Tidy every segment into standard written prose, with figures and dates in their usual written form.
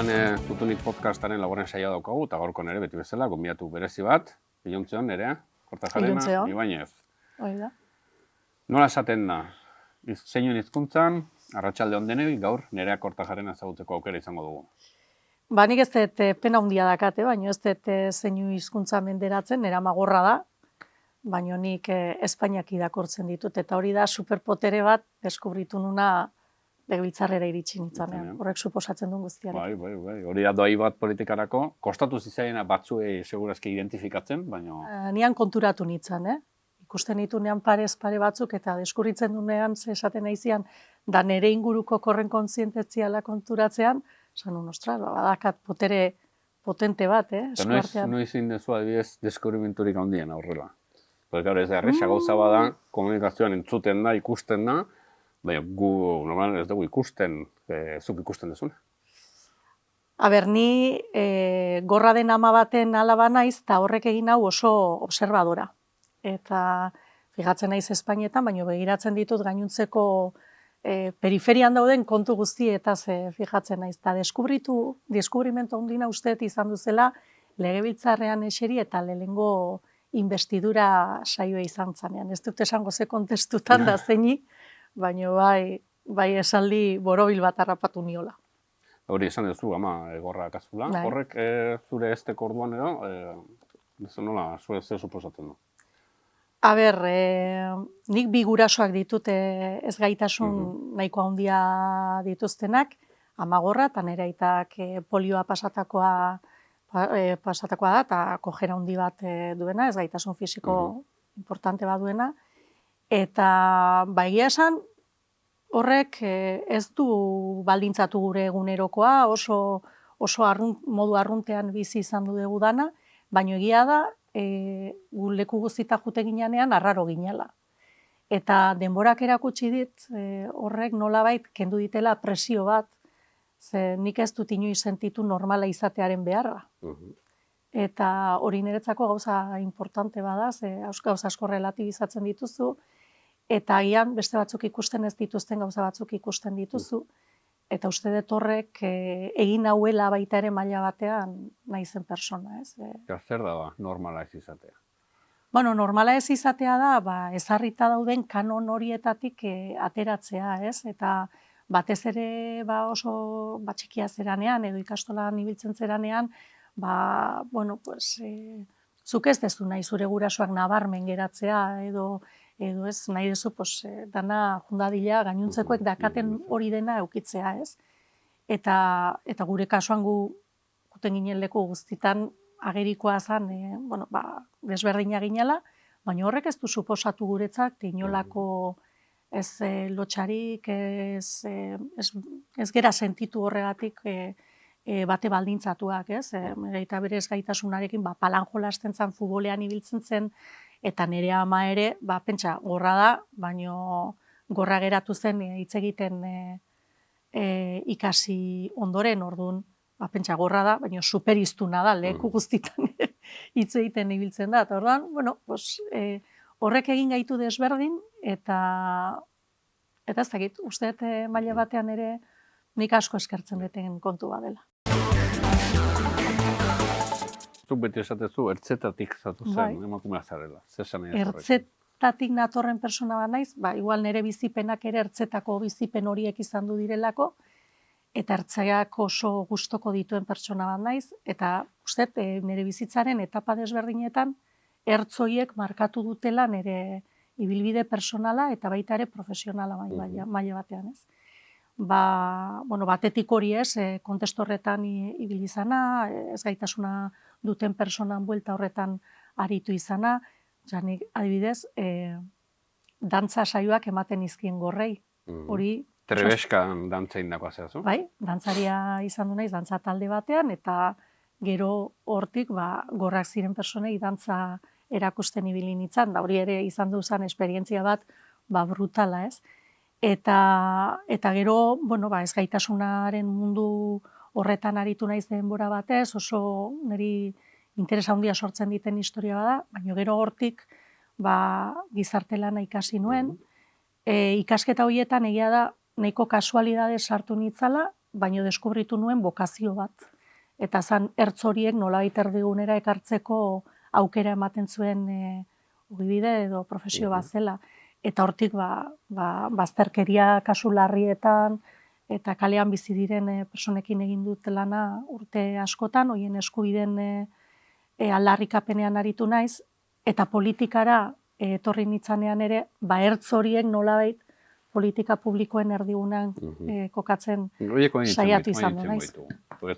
Gaurkoan Zutunik podcastaren laugarren saioa daukagu, eta gaurkoan ere beti bezala, gonbidatu berezi bat, Iluntzeon, Nerea, Kortajarena, Ibañez. Oida. Nola esaten da? Zeinuen hizkuntzan, arratsalde on denei, gaur Nerea Kortajarena ezagutzeko aukera izango dugu. Ba, nik ez dut pena handia dakate, baina ez dut zeinu hizkuntza menderatzen, nera magorra da, baina nik Espainiak irakurtzen ditut, eta hori da superpotere bat deskubritu nuna legebiltzarrera iritsi nintzanean. Horrek suposatzen duen guztiarekin. Bai. Hori da doai bat politikarako. Kostatu zizaiena batzuei segurazki identifikatzen, baina... Nian konturatu nintzen, Ikusten nitunean parez pare batzuk, eta deskubritzen dunean, esaten naizian, da nere inguruko korren kontzientetziala konturatzean, esan ostras, badakat potere potente bat, Eta noiz indezu adibidez deskubrimenturik handien aurrela. Porque ez da erresa gauza bada, komunikazioan entzuten da, ikusten da, baina gu normalan ez dugu ikusten, zuk ikusten dezuna. Ni gorra den ama baten alaba naiz, eta horrek egin hau oso observadora. Eta fijatzen naiz Espainietan, baina begiratzen ditut gainuntzeko periferian dauden kontu guztietaz fijatzen naiz. Eta deskubrimentu handina usteet izan duzela legebiltzarrean eseri eta lehengo investidura saioa izan zanean. Ez dut esango ze kontestutan da zeini, baina bai esaldi borobil bat harrapatu niola. Hori esan duzu, ama, gorra kazula. Horrek zure esteko orduan nola, ze suposatzen du? Nik bi gurasoak ditut ez gaitasun nahiko handia dituztenak, ama gorra, eta nire aitak polioa pasatakoa da, eta kojera handi bat duena, ez gaitasun fisiko importante bat duena. Eta egia esan, horrek ez du baldintzatu gure egunerokoa, oso modu arruntean bizi izan du dugu dana, baina egia da, gu leku guztita jute ginean arraro ginela. Eta denborak erakutsi dit, horrek nolabait kendu ditela presio bat, ze nik ez dut inoiz sentitu normala izatearen beharra. Eta hori niretzako gauza importante bada, ze gauza asko relatibizatzen dituzu, eta agian beste batzuk ikusten ez dituzten gauza batzuk ikusten dituzu, eta uste dut horrek egin hauela baita ere maila batean naizen persona, ez? Zer da normala ez izatea? Normala ez izatea da, ezarrita dauden kanon horietatik ateratzea, ez? Eta batez ere oso txikia zeranean, edo ikastolan ibiltzen zeranean, zuk ez dezu nahi zure gurasoak nabarmen geratzea, edo ez nahi dezu, dana jundadila gainontzekoek dakaten hori dena eukitzea, ez? Eta gure kasuan guten ginen leku guztitan agerikoa zen, desberdina ginela, baina horrek ez du suposatu guretzak, inolako ez lotxarik, ez gera sentitu horregatik bate baldintzatuak, ez? Eta bere ez gaitasunarekin palan jolasten zen, futbolean ibiltzen zen, eta nire ama ere, pentsa, gorra da, baina gorra geratu zen hitz egiten ikasi ondoren, orduan, pentsa, gorra da, baina superiztuna da, leku guztitan hitz egiten ibiltzen da. Eta orduan, horrek egin gaitu desberdin, eta ez dakit, uste maila batean ere nik asko eskertzen duten kontu badela. Zuk beti esatezu, ertzetatik zatu zen, emakumea zarela. Ertzetatik natorren persona bat naiz, igual nire bizipenak ere ertzetako bizipen horiek izan du direlako, eta ertzaiak oso gustoko dituen persona bat naiz, eta uste, nire bizitzaren etapa desberdinetan, ertzoiek markatu dutela nire ibilbide personala eta baita ere profesionala maila batean, ez? Batetik hori ez, kontestu horretan ibili izana, ez gaitasuna duten personan buelta horretan aritu izana, janik adibidez, dantza saioak ematen izkien gorrei. Trebeskan dantza indakoa zehazu? Bai, dantzaria izan du naiz, dantza talde batean, eta gero hortik gorrak ziren personei dantza erakusten ibili nintzen, da hori ere izan duzan esperientzia bat brutala, ez? Eta gero, ez gaitasunaren mundu horretan aritu naiz denbora batez, oso niri interesa handia sortzen diten historia bada, baina gero hortik gizarte lana ikasi nuen. Ikasketa horietan egia da nahiko kasualidade sartu nitzala, baino deskubritu nuen bokazio bat. Eta zan ertz horiek nolabait erdigunera ekartzeko aukera ematen zuen ogibide edo profesio bat zela. Eta hortik bazterkeria kasu larrietan eta kalean bizi diren personekin egin dut lana urte askotan, hoien eskubideen aldarrikapenean aritu naiz, eta politikara etorri nitzanean ere, ertz horiek nolabait politika publikoen erdigunean kokatzen saiatu izan du naiz.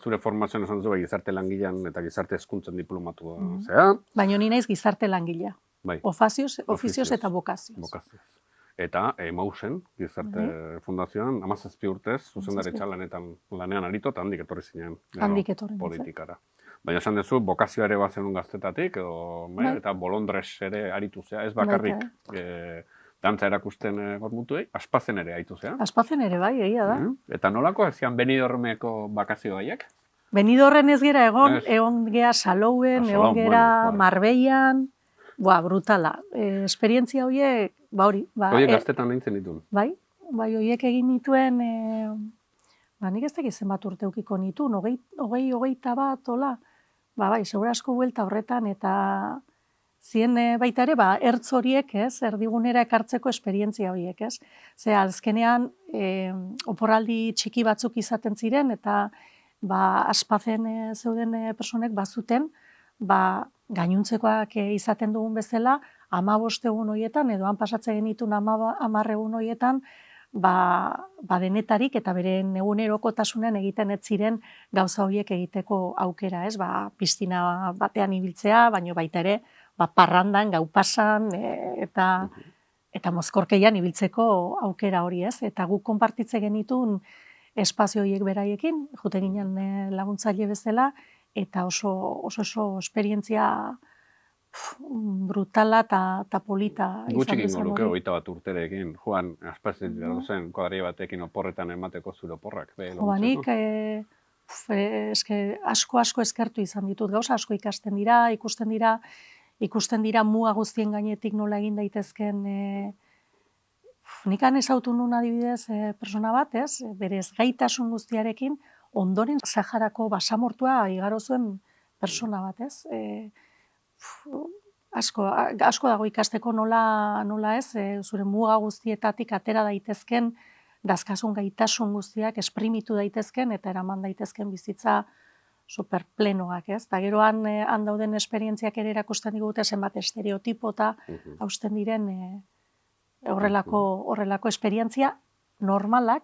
Zure formazioan esan duzu, gizarte langilean eta gizarte hezkuntzan diplomatua zea. Baina ni naiz gizarte langilea. Ofizioz eta bokazioz. Eta Mausen, gizarte fundazioan, 17 urtez, zuzendaritza lanean aritu, eta handik etorri zinen politikara. Baina esan duzu, bokazioa ere bat zenun gaztetatik, eta bolondres ere aritu zea, ez bakarrik dantza erakusten gormutuei, Aspazen ere aritu zea. Aspazen ere bai, egia da. Eta nolako ezian Benidormeko bakazio gaiak? Benidorren ez gera egon gea Salouen, egon gera Marbellan, brutala. Esperientzia horiek, hori. Horiek gaztetan nintzen dituen. Bai, horiek egin nituen, nik ez dakit zenbat urte eukiko nituen, 21, hola. Bai, segura asko buelta horretan, eta zien baita ere, ertz horiek, erdigunera ekartzeko esperientzia horiek, ez? Ze azkenean, oporraldi txiki batzuk izaten ziren, eta Aspazen zeuden personek bazuten, gainuntzekoak izaten dugun bezala, 15 egun horietan, edo han pasatzen genituen 10 egun horietan, denetarik eta beren egunerokotasunen egiten ez ziren gauza horiek egiteko aukera, ez? Piztina batean ibiltzea, baino baita ere, parrandan, gau pasan, eta mozkorkeian ibiltzeko aukera hori, ez? Eta guk konpartitze genituen espazio horiek beraiekin, jute ginen laguntzaile bezala, eta oso esperientzia brutala eta polita izan bezala. Gutxik ingo luke 21 urterekin, Juan, Aspazen zen kuadria batekin oporretan emateko zure oporrak. Nik asko eskertu izan ditut, gauza asko ikusten dira muga guztien gainetik nola egin daitezken. Nik han ezautu nun adibidez persona bat, berez gaitasun guztiarekin, ondoren Saharako basamortua igaro zuen persona bat, asko dago ikasteko nola ez, zure muga guztietatik atera daitezken, dazkasun gaitasun guztiak esprimitu daitezken eta eraman daitezken bizitza superplenoak, ez? Eta geroan dauden esperientziak ere erakusten digute zenbat estereotipo eta hausten diren horrelako esperientzia normalak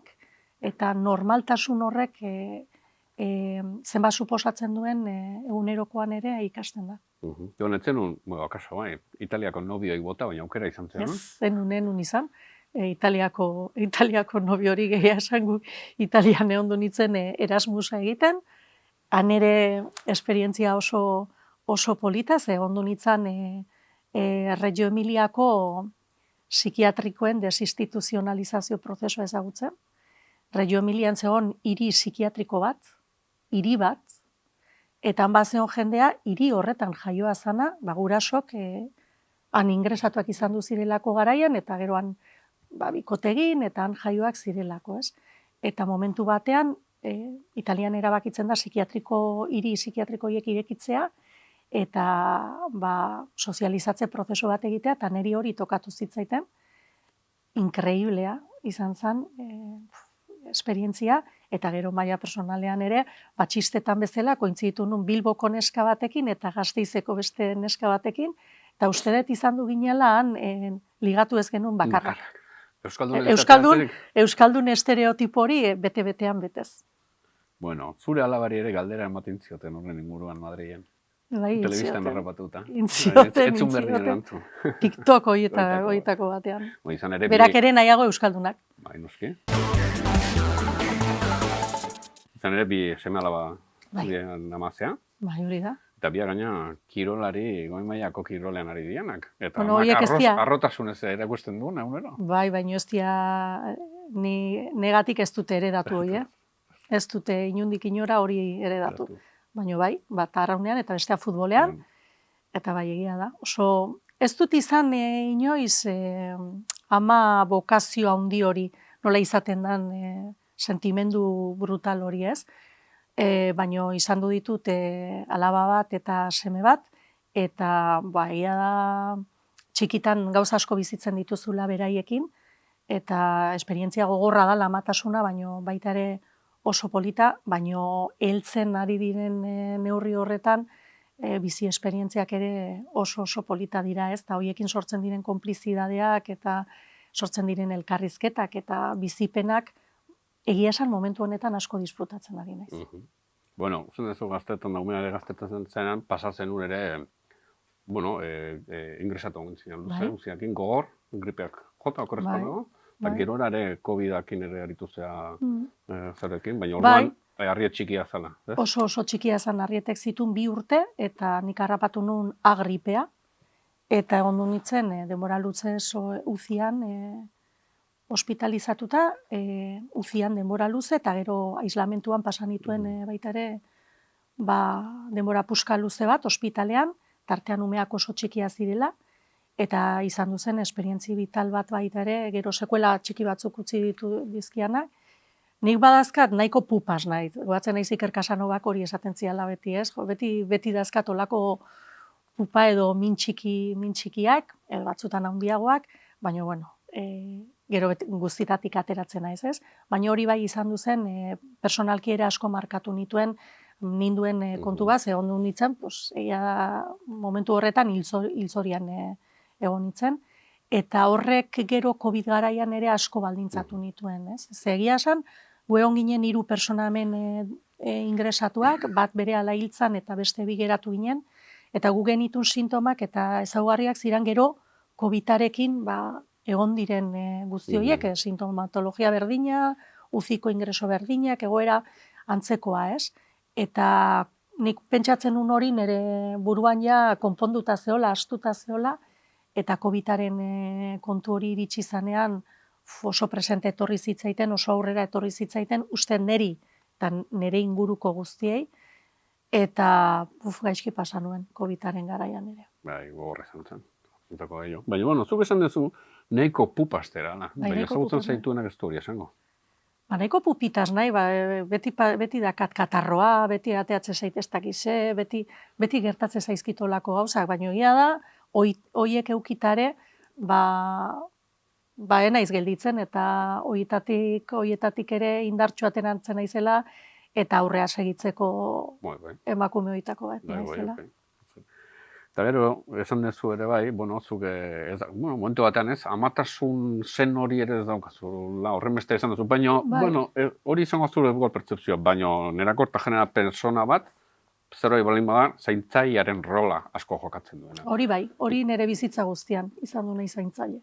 eta normaltasun horrek zenbat suposatzen duen egunerokoan ere ikasten da. Joan, etzen akaso, Italiako nobioi bota, baina aukera izan zen, no? Ez, zenun izan. Italiako nobio hori gehiago esangu Italian egon nintzen Erasmusa egiten. Han ere esperientzia oso polita, ze egon nintzen Reggio Emiliako psikiatrikoen desinstituzionalizazio prozesua ezagutzen. Reggio Emilian zegoen hiri psikiatriko bat, eta han bazeon jendea hiri horretan jaioa zana, gurasok han ingresatuak izan du zirelako garaian, eta geroan bikotegin eta han jaioak zirelako, ez? Eta momentu batean, Italian erabakitzen da hiri psikiatrikoiek irekitzea, eta sozializatze prozesu bat egitea, eta niri hori tokatu zitzaiten, inkreiblea izan zen, esperientzia, eta gero maila personalean ere, txistetan bezala, kointziditu nun Bilboko neska batekin, eta Gasteizeko beste neska batekin, eta uste dut izan du ginelan, ligatu ez genuen bakarrak. Euskaldun estereotipo hori bete-betean betez. Bueno, zure alabari ere galdera ematen zioten horren inguruan Madrilen. Telebistan horrepatuta. Intzioten. TikTok horietako batean. Berak ere nahiago euskaldunak. Bai, noski. Izan ere bi seme alaba namazea. Bai, hori da. Eta bia gaina kirolari, goi mailako kirolean ari dianak. Eta arrotasunez erakusten duen, egunero. Bai, baina ez dia negatik ez dute eredatu hori, Ez dute inundik inora hori eredatu. Baina bai, bat arraunean eta bestea futbolean, eta bai egia da. Oso, ez dut izan inoiz ama bokazio handi hori, nola izaten den sentimendu brutal hori ez. Baino izan du ditut alaba bat eta seme bat, eta egia da txikitan gauza asko bizitzen dituzula beraiekin, eta esperientzia gogorra da lamatasuna, baino baita ere oso polita, baino heltzen ari diren neurri horretan, bizi esperientziak ere oso polita dira ez, eta horiekin sortzen diren konplizidadeak eta sortzen diren elkarrizketak eta bizipenak egia esan momentu honetan asko disfrutatzen ari naiz. Bueno, zuen dezu gaztetan, daumenare gaztetan zenean, pasatzen un ere, ingresatu ongen zinean, luzeakin gogor, gripeak jota okorrezpanago, eta gerora ere COVID-akin ere aritu zea zerekin, baina orduan harriet txikia zala. Oso txikia zan harrietek zituen 2 urte, eta nik harrapatu nun agripea, eta egon du nintzen denbora luzez uzian hospitalizatuta, uzian denbora luze, eta gero aislamentuan pasan nituen baita ere denbora puska luze bat ospitalean, tartean umeak oso txikia zirela, eta izan duzen esperientzi vital bat baita ere, gero sekuela txiki batzuk utzi ditu dizkianak. Nik badazkat nahiko pupas nahi, goatzen naiz Iker Casanovak hori esaten ziala beti ez, beti dazkat olako pupa edo min txikiak, edo batzutan handiagoak, baina gero guztitatik ateratzen naiz ez, baina hori bai izan duzen personalki ere asko markatu ninduen kontu bat, egon du nintzen, momentu horretan hilzorian egon nintzen, eta horrek gero COVID garaian ere asko baldintzatu nituen, ez? Egia esan, gu egon ginen 3 persona hemen ingresatuak, bat berehala hiltzan eta beste 2 geratu ginen, eta gu genitun sintomak eta ezaugarriak ziren gero COVID-arekin egon diren guzti horiek, sintomatologia berdina, uziko ingreso berdinak, egoera antzekoa, ez? Eta nik pentsatzen nun hori nire buruan ja konponduta zeola, astuta zeola, eta COVID-aren kontu hori iritsi zanean oso presente etorri zitzaiten, oso aurrera etorri zitzaiten, uste niri eta nire inguruko guztiei, eta gaizki pasa nuen COVID-aren garaian ere. Bai, gogorra izan zen. Baina, zuk esan duzu, nahiko pupastera, baina ezagutzen zaituenak ez du hori esango. Nahiko pupitas nahi, beti dakat katarroa, beti ateatze zaiteztak ize, beti gertatze zaizkitolako gauzak, baina egia da, hoiek eukitare, enaiz gelditzen, eta hoietatik ere indartxoaten antzen naizela, eta aurrea segitzeko emakume hoitako bat naizela. Eta gero, esan dezu ere bai, zuk, momentu batean ez, amatasun zen hori ere ez daukazu, horren beste esan duzu, baina, hori izango zure dugu pertsepzioa, baina nerako eta genera persona bat, zer hori balin bada, zaintzailearen rola asko jokatzen duena. Hori bai, hori nire bizitza guztian izan du nahi zaintzaile.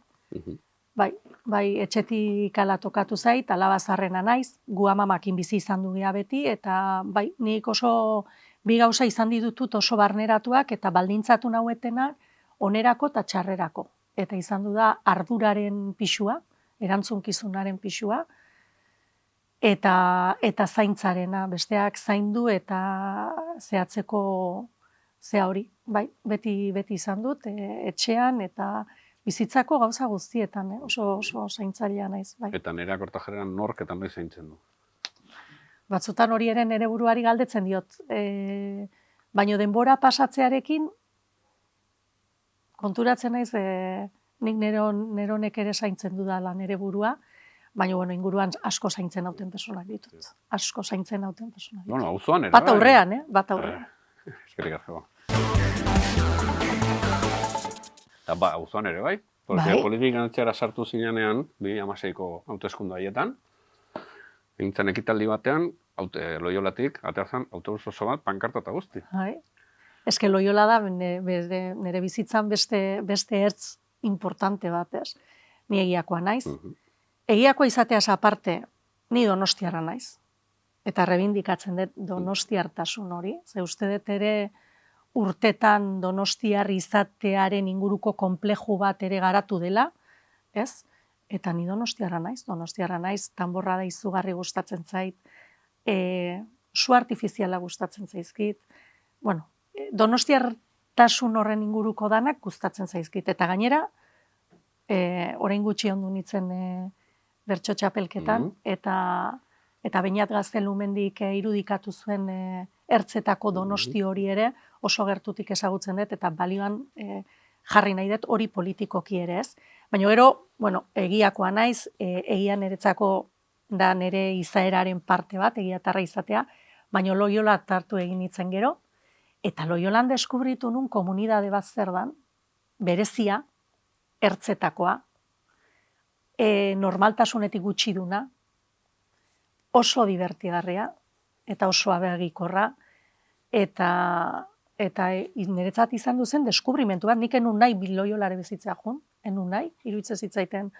Bai, etxetik ala tokatu zait, alaba zarrena naiz, gu amamakin bizi izan du gea beti, eta bai, nik oso 2 gauza izan ditut oso barneratuak eta baldintzatu nauetenak onerako eta txarrerako. Eta izan du da arduraren pixua, erantzunkizunaren pixua, eta zaintzarena, besteak zaindu eta zehatzeko zea hori. Bai, beti izan dut, etxean eta bizitzako gauza guztietan, oso zaintzailea naiz. Eta nireak hortajeran nork eta noiz zaintzen du? Batzutan hori ere nire buruari galdetzen diot. Baina denbora pasatzearekin konturatzen naiz nik neronek ere zaintzen dudala nire burua, baina inguruan asko zaintzen hauten personak ditut. Asko zaintzen hauten personak ditut. Auzoan ere, bat aurrean, bat aurrean. Eskerrik asko. Eta auzoan ere, bai? Politikan etxera sartu zinean 2016ko hauteskunde haietan, Nintzen ekitaldi batean, Loiolatik, aterazan, autobus oso bat, pankarta eta guzti. Eske Loiola da, nire bizitzan beste ertz importante bat, ez? Ni egiakoa naiz. Egiakoa izateaz aparte, ni donostiarra naiz. Eta rebindikatzen dut donostiartasun hori. Ze uste dut ere urtetan donostiar izatearen inguruko konpleju bat ere garatu dela, ez? Eta ni donostiarra naiz, tanborra da izugarri gustatzen zait, su artifiziala gustatzen zaizkit, donostiartasun horren inguruko danak gustatzen zaizkit, eta gainera, orain gutxi ondu nintzen bertso txapelketan, eta eta Beñat Gaztelumendik irudikatu zuen ertzetako Donosti hori ere oso gertutik ezagutzen dut, eta balioan jarri nahi dut hori politikoki ere ez. Baina gero, egiakoa naiz, egia niretzako da nire izaeraren parte bat, egiatarra izatea, baina Loiola tartu egin nintzen gero, eta Loiolan deskubritu nun komunidade bat zer dan, berezia, ertzetakoa, normaltasunetik gutxi duna, oso divertigarria, eta oso abegikorra, eta niretzat izan duzen deskubrimentu bat, nik enun nahi Loiolare bizitzea jun, enun nahi, iruditzen zitzaiten,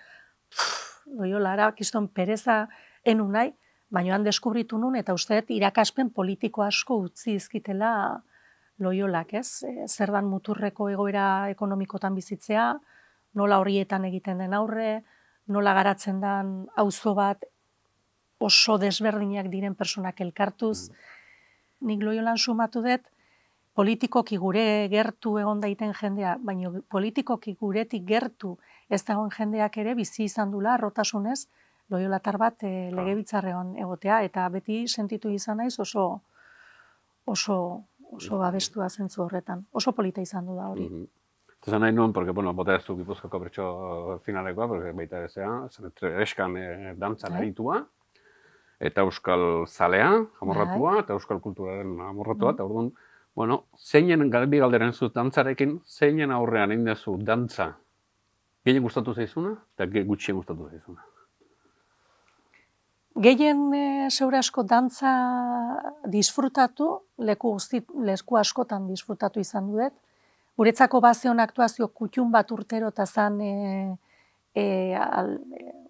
Loiolara, kiston pereza enun nahi, baina han deskubritu nun, eta uste dut irakaspen politiko asko utzi izkitela Loiolak, ez? Zer dan muturreko egoera ekonomikotan bizitzea, nola horietan egiten den aurre, nola garatzen den auzo bat oso desberdinak diren personak elkartuz. Nik Loiolan sumatu dut, politikoki gure gertu egon daiten jendea, baina politikoki guretik gertu ez dagoen jendeak ere bizi izan dula arrotasunez Loiolatar bat legebiltzarrean egotea, eta beti sentitu izan naiz oso babestua zentzu horretan. Oso polita izan du da hori. Esan nahi nuen, porque, bota ez du Gipuzkoako bertso finalekoa, porque baita ezea, eskan dantzan aritua, eta euskal zalea, amorratua, eta euskal kulturaren amorratua, eta orduan, zeinen galbi galderen zu dantzarekin, zeinen aurrean egin dezu dantza gehien gustatu zaizuna, eta gutxien gustatu zaizuna. Gehien zeure asko dantza disfrutatu, leku askotan disfrutatu izan dudet. Guretzako bazeon aktuazio kutxun bat urtero eta zan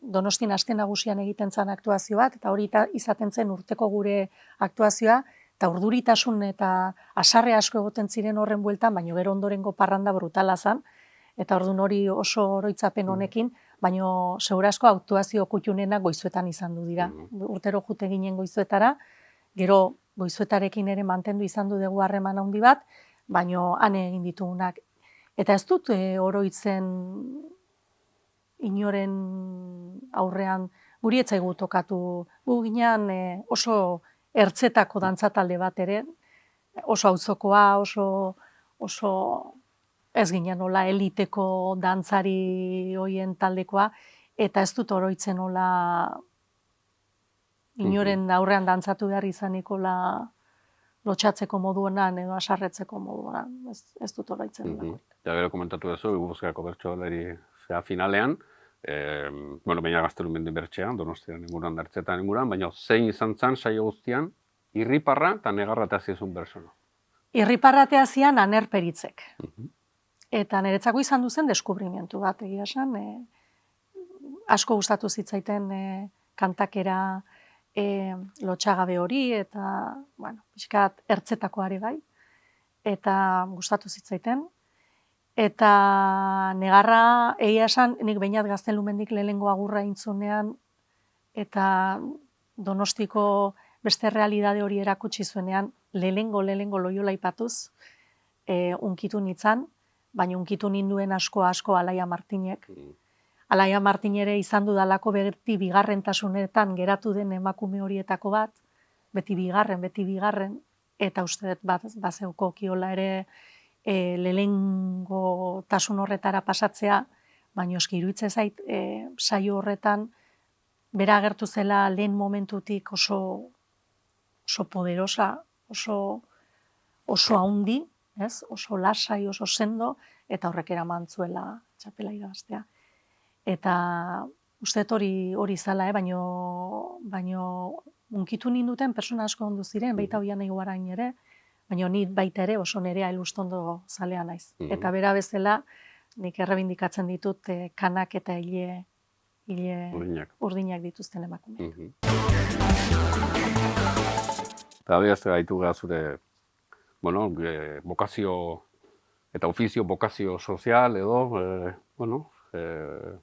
Donostin aste nagusian egiten zen aktuazio bat, eta hori izaten zen urteko gure aktuazioa, eta urduritasun eta asarre asko egoten ziren horren bueltan, baina gero ondorengo parranda brutala zen, eta orduan hori oso oroitzapen honekin, baina segura asko aktuazio kutxunena goizuetan izan du dira. Urtero jute ginen goizuetara, gero goizuetarekin ere mantendu izan du dugu harreman handi bat, baina han egin ditugunak. Eta ez dut oroitzen inoren aurrean guri etzaigu tokatu. Gu ginean oso ertzetako dantzatalde bat ere, oso auzokoa, oso ez ginen nola eliteko dantzari hoien taldekoa, eta ez dut oroitzen nola inoren aurrean dantzatu behar izaniko lotxatzeko moduenan edo asarretzeko moduenan, ez dut oroitzen. Eta gero komentatu duzu, Gipuzkoako bertsolari finalean, Beñat Gaztelumendi bertxean, Donostian inguruan, ertzetan inguruan, baina zein izan zen saio guztian, irriparra eta negarratea zizun bersono. Irriparratea zian Aner Peritzek. Eta niretzako izan duzen deskubrimentu bat, egia esan. Asko gustatu zitzaiten kantakera lotxagabe hori, eta, pixkat ertzetakoare bai, eta gustatu zitzaiten. Eta negarra, egia esan, nik Beñat Gaztelumendik lehenengo agurra intzunean, eta Donostiko beste realidade hori erakutsi zuenean, lehenengo Loiola aipatuz, unkitu nintzen, baina unkitu ninduen asko Alaia Martinek. Alaia Martin ere izan dudalako beti bigarrentasunetan geratu den emakume horietako bat, beti bigarren, eta uste dut bazeuko kiola ere lehengo tasun horretara pasatzea, baina eski iruditzen zait saio horretan bera agertu zela lehen momentutik oso poderosa, oso haundi, oso lasai, oso sendo, eta horrek eraman zuela txapela irabaztea. Eta uste dut hori zala, baina unkitu ninduten persona asko ondu ziren, baita hoian eguarain ere, baina ni baita ere oso nerea elustondo zalea naiz. Eta bera bezala, nik errebindikatzen ditut kanak eta hile urdinak dituzten emakumeak. Eta adierazte gaitu gara zure, bokazio eta ofizio bokazio sozial edo,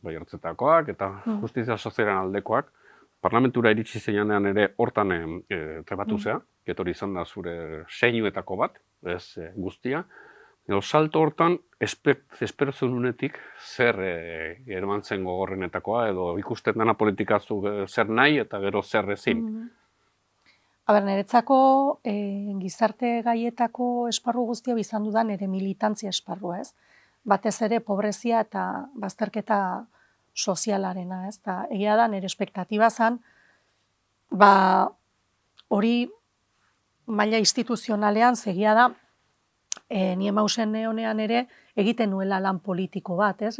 bai ertzetakoak eta justizia sozialen aldekoak. Parlamentura iritsi zeinanean ere hortan trebatu zea, etorri izan da zure seinuetako bat, ez guztia. Edo, salto hortan, espero zenunetik zer eman zen gogorrenetakoa, edo ikusten dana politikazu zer nahi eta gero zer ezin. Niretzako gizarte gaietako esparru guztia izan dudan ere militantzia esparrua, ez? Batez ere pobrezia eta bazterketa sozialarena, ez? Ta egia da nire espektatiba zen, hori maila instituzionalean segia da, ni emausen honean ere egiten nuela lan politiko bat, ez?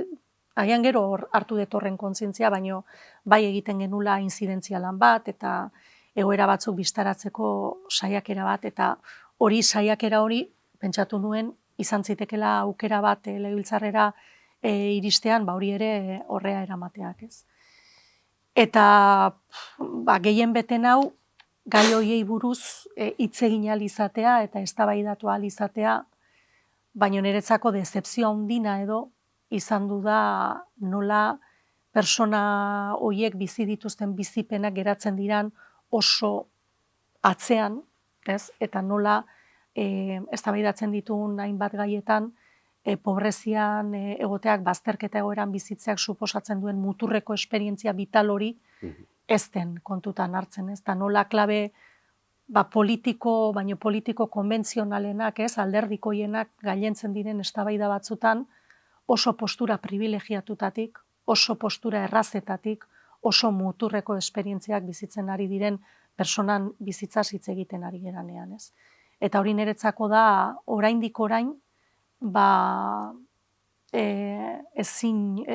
Agian gero hartu detorren kontzientzia, baino bai egiten genula inzidentzia lan bat, eta egoera batzuk bistaratzeko saiakera bat, eta saiakera hori, pentsatu nuen, izan zitekela aukera bat legebiltzarrera iristean, hori ere horrea eramateak, ez. Eta gehien beten hau, gai horiei buruz hitz egin ahal izatea eta eztabaidatu ahal izatea, baina niretzako dezepzio handina edo izan du da nola persona horiek bizi dituzten bizipenak geratzen diran oso atzean, ez? Eta nola eztabaidatzen ditugun hainbat gaietan pobrezian egoteak, bazterketa egoeran bizitzeak suposatzen duen muturreko esperientzia vital hori ez den kontutan hartzen, ez? Eta nola klabe politiko, baino politiko konbentzionalenak, ez? Alderdikoienak gailentzen diren eztabaida batzutan oso postura privilegiatutatik, oso postura errazetatik, oso muturreko esperientziak bizitzen ari diren personan bizitzaz hitz egiten ari geranean, ez? Eta hori niretzako da oraindik orain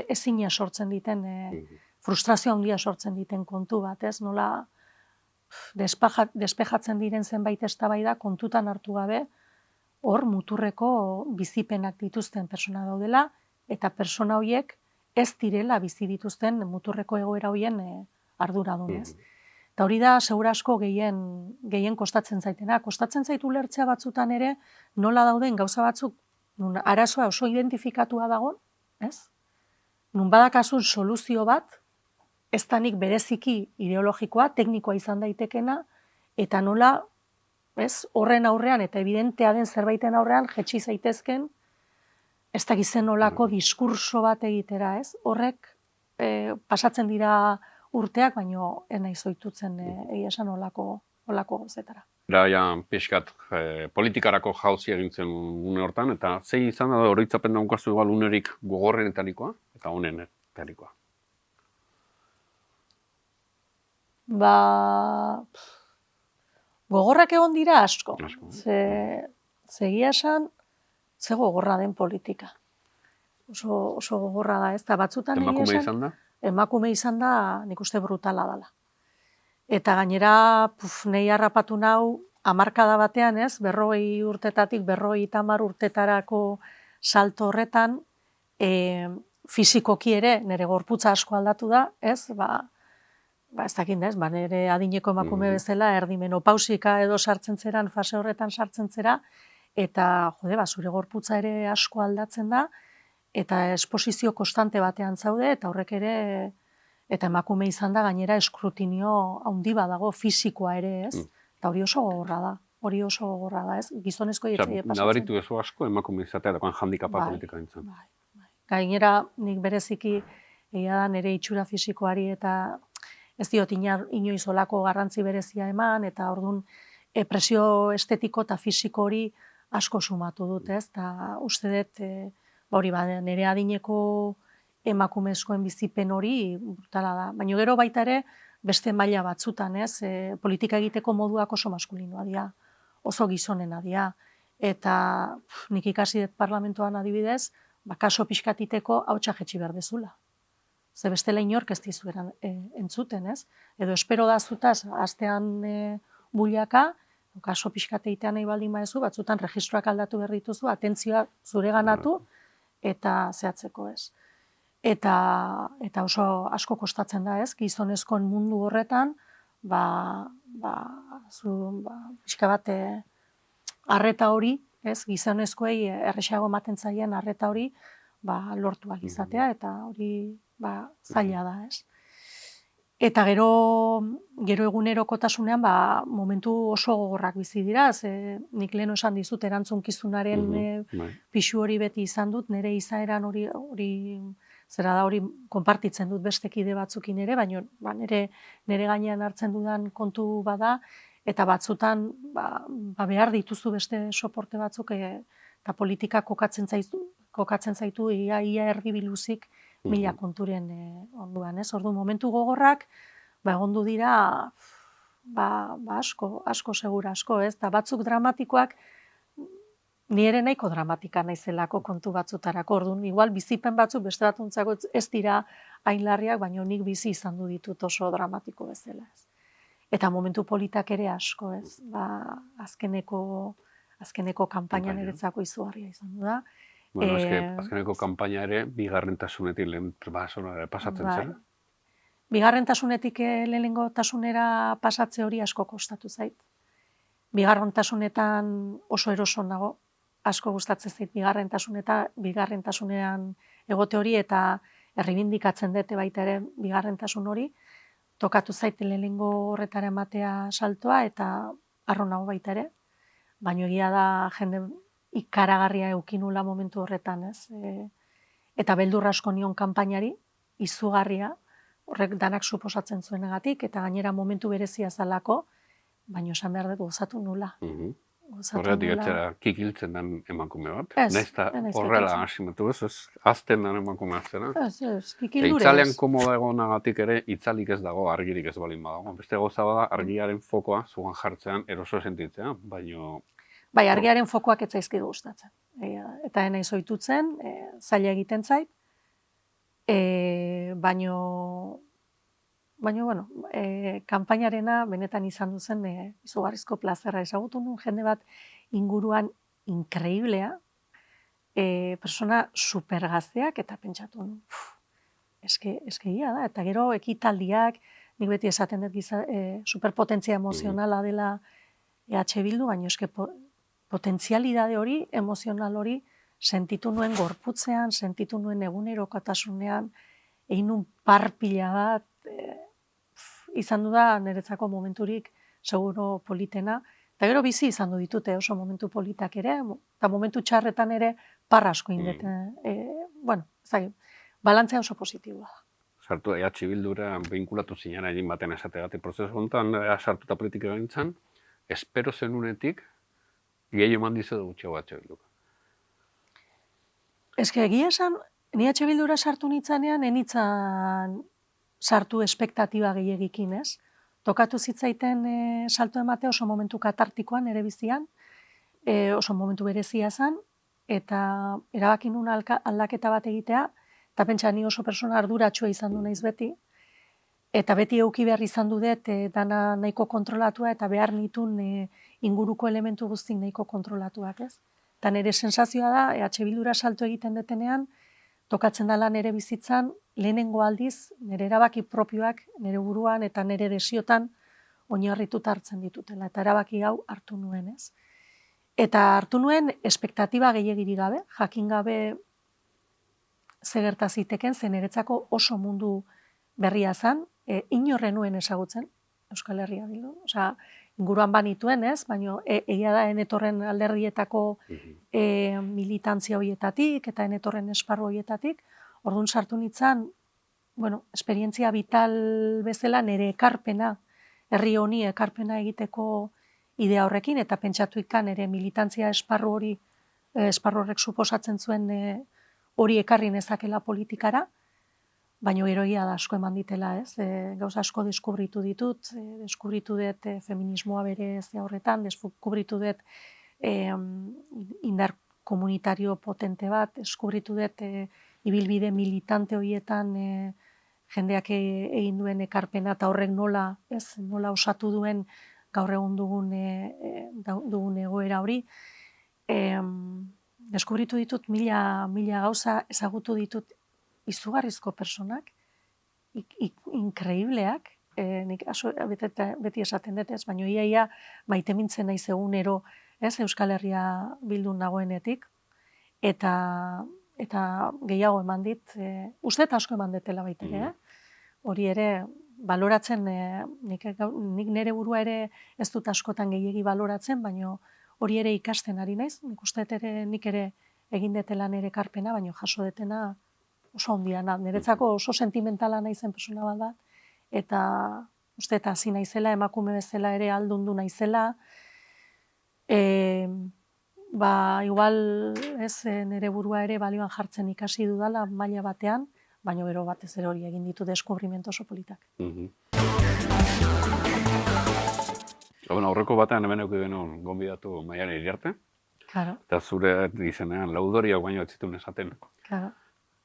ezina sortzen diten, frustrazio handia sortzen diten kontu bat, ez? Nola despejatzen diren zenbait eztabaida kontutan hartu gabe, hor muturreko bizipenak dituzten persona daudela, eta persona horiek ez direla bizi dituzten muturreko egoera horien arduradunez. Eta hori da, segura asko gehien kostatzen zaitena. Kostatzen zaitu ulertzea batzutan ere, nola dauden gauza batzuk, nun arazoa oso identifikatua dagoen, ez? Nun badakazun soluzio bat, ez danik bereziki ideologikoa, teknikoa izan daitekena, eta nola, ez, horren aurrean, eta evidentea den zerbaiten aurrean, jetxi zaitezken, ez da gizen olako diskurso bat egitera, ez? Horrek pasatzen dira urteak, baino enaiz oitutzen egia esan olako gozetara. Ja, pixkat politikarako jauzi egintzen une hortan, eta zei izan da horitzapen daukazu igual unerik gogorrenetarikoa eta honenetarikoa? Gogorrak egon dira asko. Egia esan, ze gogorra den politika. Oso gogorra da, ez da batzutan egia esan. Emakume izan da? Emakume izan da, nik uste brutala dela. Eta gainera, nahi harrapatu nau, hamarkada batean, ez, 40 urtetatik 50 urtetarako salto horretan, fisikoki ere, nire gorputza asko aldatu da, ez, ez dakit, ez, nire adineko emakume bezala, erdimenopausika edo sartzen zeran, fase horretan sartzen zera, eta, zure gorputza ere asko aldatzen da, eta esposizio konstante batean zaude, eta horrek ere, eta emakume izan da, gainera eskrutinio handi badago, fisikoa ere, ez? Eta hori oso gogorra da, ez? Gizonezko pasatzen. Nabaritu ezo asko emakume izatea, dagoen handikapa politika dintzen. Gainera, nik bereziki, egia da, nire itxura fisikoari, eta ez diot inoiz olako garrantzi berezia eman, eta orduan presio estetiko eta fisiko hori asko sumatu dut, ez? Eta uste dut, nire adineko emakumezkoen bizipen hori brutala da. Baina gero baita ere, beste maila batzutan, ez? Politika egiteko moduak oso maskulinoa dira, oso gizonena dira. Eta nik ikasi dut parlamentoan adibidez, kaso pixkatiteko hautsa jetxi behar dezula. Ze bestela inork ez dizueran entzuten, ez? Edo espero da zutaz, astean buliaka, kaso pixkateitean nahi baldin maezu, batzutan registroak aldatu behar dituzu, atentzioa zure ganatu, eta zehatzeko, ez? Eta oso asko kostatzen da, ez? Gizonezkoen mundu horretan, pixka bat arreta hori, ez? Gizonezkoei erresago ematen zaien arreta hori, lortu ahal izatea, eta hori zaila da, ez? Eta gero egunerokotasunean momentu oso gogorrak bizi dira, nik lehen esan dizut erantzunkizunaren pisu hori beti izan dut, nire izaeran hori konpartitzen dut beste kide batzukin ere, baina nire gainean hartzen dudan kontu bada, eta batzutan behar dituzu beste soporte batzuk, eta politika kokatzen zaitu ia erdi biluzik mila konturen onduan, ez? Ordu momentu gogorrak, egondu dira, asko segura asko, ez? Da batzuk dramatikoak, ni ere nahiko dramatika naizelako kontu batzutarako, orduan, igual bizipen batzuk beste batuntzako ez dira hain larriak, baina nik bizi izan du ditut oso dramatiko bezala, ez? Eta momentu politak ere asko, ez? Azkeneko kanpaina niretzako izugarria izan du da. Bueno, azkeneko kanpaina ere, bigarrentasunetik lehen pasatzen zen. Bigarrentasunetik lehenengo tasunera pasatze hori asko kostatu zait. Bigarrentasunetan oso eroso nago, asko gustatzen zait bigarrentasunean egote hori, eta errebindikatzen dute baita ere bigarrentasun hori. Tokatu zait lehenengo horretara ematea saltoa, eta harro nago baita ere. Baina egia da jende ikaragarria eukinula momentu horretan, ez? Eta beldur asko nion kanpainari, izugarria, horrek danak suposatzen zuenagatik, eta gainera momentu berezia zalako, baina esan behar dut gozatu nula. Horregatik etzera kikiltzen den emakume bat? Naizta horrela asimatu, ez azten den emakume aztena? Ez, kikildure ez. Itzalean komoda egonagatik ere, itzalik ez dago, argirik ez balin badago. Beste goza bada, argiaren fokoa zugan jartzean eroso sentitzea, baina... Bai, argiaren fokoak ez zaizkidu gustatzen. Eta enaiz ohitutzen, zaila egiten zait, baina, bueno, kanpainarena benetan izan duzen izugarrizko plazerra. Ezagutu nuen jende bat inguruan inkreiblea, persona supergazteak, eta pentsatu nuen, eskegia da, eta gero ekitaldiak, nik beti esaten dut superpotentzia emozionala dela Bildu, baina potentzialidade hori, emozional hori, sentitu nuen gorputzean, sentitu nuen egunerokotasunean, egin nun parpila bat, izan du da niretzako momenturik seguro politena, eta gero bizi izan du ditute oso momentu politak ere, eta momentu txarretan ere parra asko indete. Bueno, balantzea oso positiboa da. Sartu Bildura binkulatu zinara egin baten esategatik, prozesu honetan sartuta politika gintzen, espero zenunetik, gehi eman dizu gutxiago Bilduk. Egia esan, ni Bildura sartu nitzanean, enitzan sartu espektatiba gehiagikin, ez? Tokatu zitzaiten salto ematea oso momentu katartikoan ere bizian, oso momentu berezia zen, eta erabaki nun aldaketa bat egitea, eta pentsa ni oso persona arduratsua izan du naiz beti, eta beti euki behar izan dut dana nahiko kontrolatua, eta behar nitun inguruko elementu guztik nahiko kontrolatuak, ez? Eta nire sensazioa da, Bildura salto egiten detenean, tokatzen dela nire bizitzan, lehenengo aldiz, nire erabaki propioak, nire buruan eta nire desiotan oinarrituta hartzen ditutela. Eta erabaki hau hartu nuen, ez? Eta hartu nuen espektatiba gehiagirik gabe, jakin gabe ze gerta ziteken, zen niretzako oso mundu berria zen, inorren nuen ezagutzen, Euskal Herria Bildu. Osea, inguruan banituen, ez? Baina egia da enetorren alderdietako militantzia horietatik eta enetorren esparru horietatik. Orduan sartu nintzen, bueno, esperientzia vital bezala nire ekarpena, herri honi ekarpena egiteko idea horrekin, eta pentsatu ikan ere militantzia esparru horrek suposatzen zuen hori ekarri nezakela politikara, baina eroia da asko eman ditela, ez? Gauza asko deskubritu ditut, deskubritu dut feminismoa bere horretan, deskubritu dut indar komunitario potente bat, deskubritu dut ibilbide militante horietan jendeak egin duen ekarpena, eta horrek nola osatu duen gaur egun dugun egoera hori. Deskubritu ditut mila gauza, ezagutu ditut izugarrizko personak, inkreibleak, nik beti esaten dut ez, baina ia maite mintzen naiz egunero, ez, Euskal Herria Bildun nagoenetik, eta gehiago eman dit, uste eta asko eman detela baitere, hori ere, baloratzen, nik nire burua ere ez dut askotan gehiegi baloratzen, baina hori ere ikasten ari naiz, nik uste ere nik ere egin detela nire ekarpena, baina jaso detena oso handia da. Niretzako oso sentimentala naizen persona bat da, eta uste eta hasi naizela, emakume bezala ere aldundu naizela, igual nire burua ere balioan jartzen ikasi dudala maila batean, baina gero batez ere hori egin ditu deskubrimiento oso politak. Aurreko batean hemen eduki genuen gonbidatu Maialen Iriarte. Claro. Eta zure izenean laudoriak baino ez zituen esaten. Claro.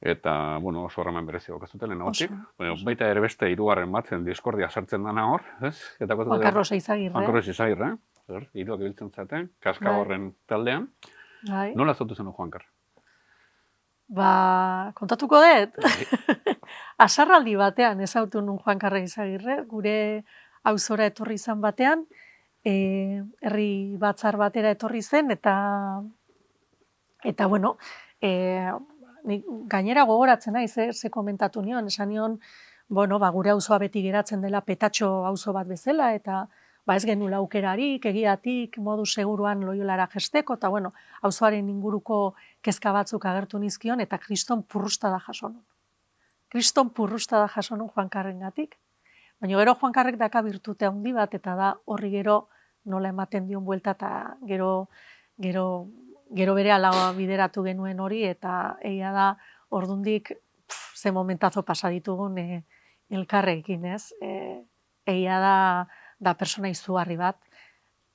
Eta, oso harreman berezi okazuten lehenagotik. Baita ere beste 3. batzen diskordia sartzen dana hor, ez? Juan Carlos Eizagirre. Juan Carlos Eizagirre, hiruak ibiltzen zaten, Kaskagorren taldean. Nola zautu zen Juan Carlos? Kontatuko dut. Asarraldi batean ezautu nun Juan Carlos Eizagirre, gure auzora etorri izan batean, herri batzar batera etorri zen, eta gainera gogoratzen naiz, ze komentatu nion, esan nion, gure auzoa beti geratzen dela petatxo auzo bat bezala, eta ez genula aukerarik, egiatik, modu seguruan Loiolara jesteko, eta auzoaren inguruko kezka batzuk agertu nizkion, eta kriston purrustada jaso nun. Kriston purrustada jaso nun Juan Carrengatik. Baina gero Juan Carrek daka birtute handi bat, eta da horri gero nola ematen dion buelta, eta gero bere ala bideratu genuen hori, eta egia da ordundik ze momentazo pasa ditugun elkarrekin, ez? Egia da persona izugarri bat,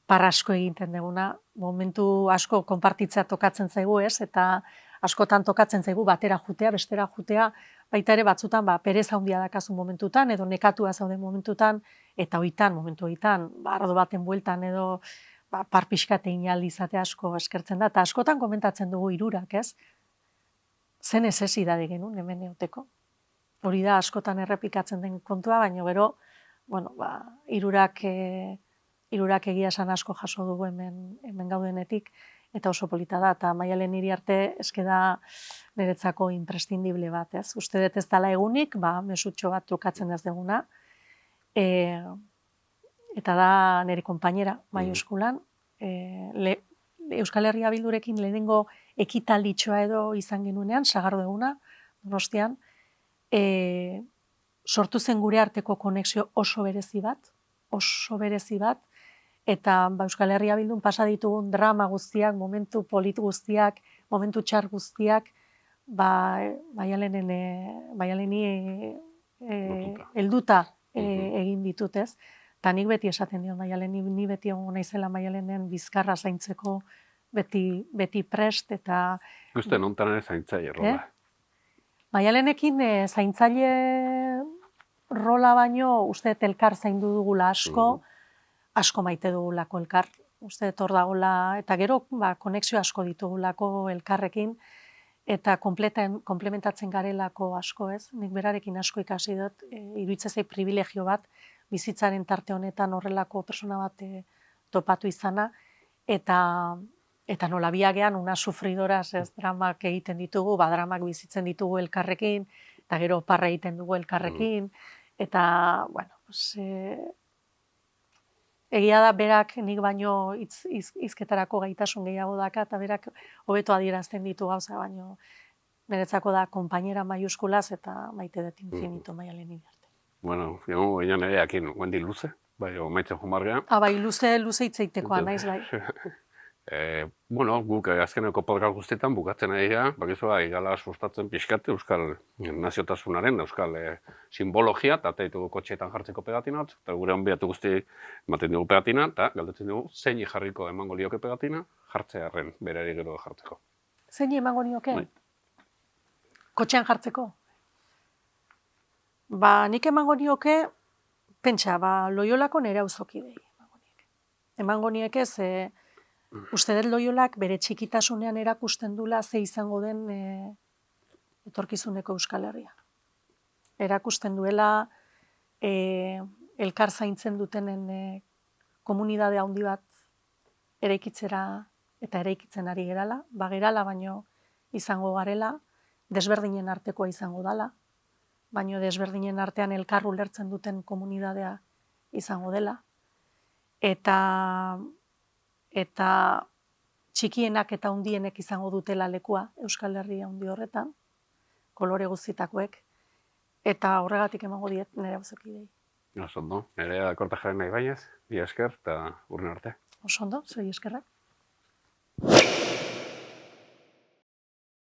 parrasko egiten duguna, momentu asko konpartitzea tokatzen zaigu, ez? Eta askotan tokatzen zaigu batera jutea, bestera jutea, baita ere batzutan perez handia dakazu momentutan, edo nekatua zauden momentutan, eta momentu hoitan, ardo baten bueltan edo parpixkate inaldizate asko eskertzen da, eta askotan komentatzen dugu 3, ez? Zen nezesidade genuen hemen euteko. Hori da askotan errepikatzen den kontua, baina gero, 3 egia esan asko jaso dugu hemen gaudenetik, eta oso polita da, eta Maialen Iriarte eske da niretzako imprescindible bat, ez? Uste dut ez dela egunik, mesutxo bat trukatzen ez duguna, eta da nire konpainera maiuskulan, Euskal Herria Bildurekin lehenengo ekitalditxoa edo izan genuenean, sagardo eguna, Donostian, sortu zen gure arteko konexio oso berezi bat, eta Euskal Herria Bildun pasa ditugun drama guztiak, momentu polit guztiak, momentu txar guztiak, Maialeni helduta egin ditutez. Eta nik beti esaten dion Maialeni, ni beti egon naizela Maialenen bizkarra zaintzeko beti prest, eta... Gusten, nontan ere zaintzaile rola. Maialenekin zaintzaile rola baino, uste elkar zaindu dugula asko maite dugulako elkar. Uste hor dagoela, eta gero konexio asko ditugulako elkarrekin, eta komplementatzen garelako asko, ez? Nik berarekin asko ikasi dut, iruditzen zait privilegio bat, bizitzaren tarte honetan horrelako persona bat topatu izana, eta nola biagean una sufridoras, ez, dramak egiten ditugu, dramak bizitzen ditugu elkarrekin, eta gero parra egiten dugu elkarrekin, eta, egia da berak nik baino hizketarako gaitasun gehiago daka, eta berak hobeto adierazten ditu gauza, baino niretzako da konpainera maiuskulaz, eta maite dut infinito Maialen Iriarte. Jago gainan ere akin, Wendy Luze, maitzen jomargea. Luze hitzeitekoa naiz, bai. Guk azkeneko podcast guztietan bukatzen ari gara, bakizua igala sustatzen pixkat euskal naziotasunaren, euskal simbologia, eta ditugu kotxeetan jartzeko pegatina, eta gure onbiatu guzti ematen dugu pegatina, eta galdetzen dugu zein jarriko emango lioke pegatina, jartzearen berari gero jartzeko. Zein emango nioke? Kotxean jartzeko? Nik emango nioke, pentsa, Loiolako nire auzokidei emango nieke, ze uste dut Loiolak bere txikitasunean erakusten dula ze izango den etorkizuneko Euskal Herria. Erakusten duela elkar zaintzen dutenen komunidade handi bat eraikitzera eta eraikitzen ari gerala, bagerala baino izango garela, desberdinen artekoa izango dala, baino desberdinen artean elkar ulertzen duten komunidadea izango dela. Eta txikienak eta handienek izango dutela lekua Euskal Herria handi horretan, kolore guztietakoek, eta horregatik emango diet nire auzokidei. Oso ondo, Nerea Kortajarena Ibañez, mila esker eta urren arte. Oso ondo, zuei eskerrak.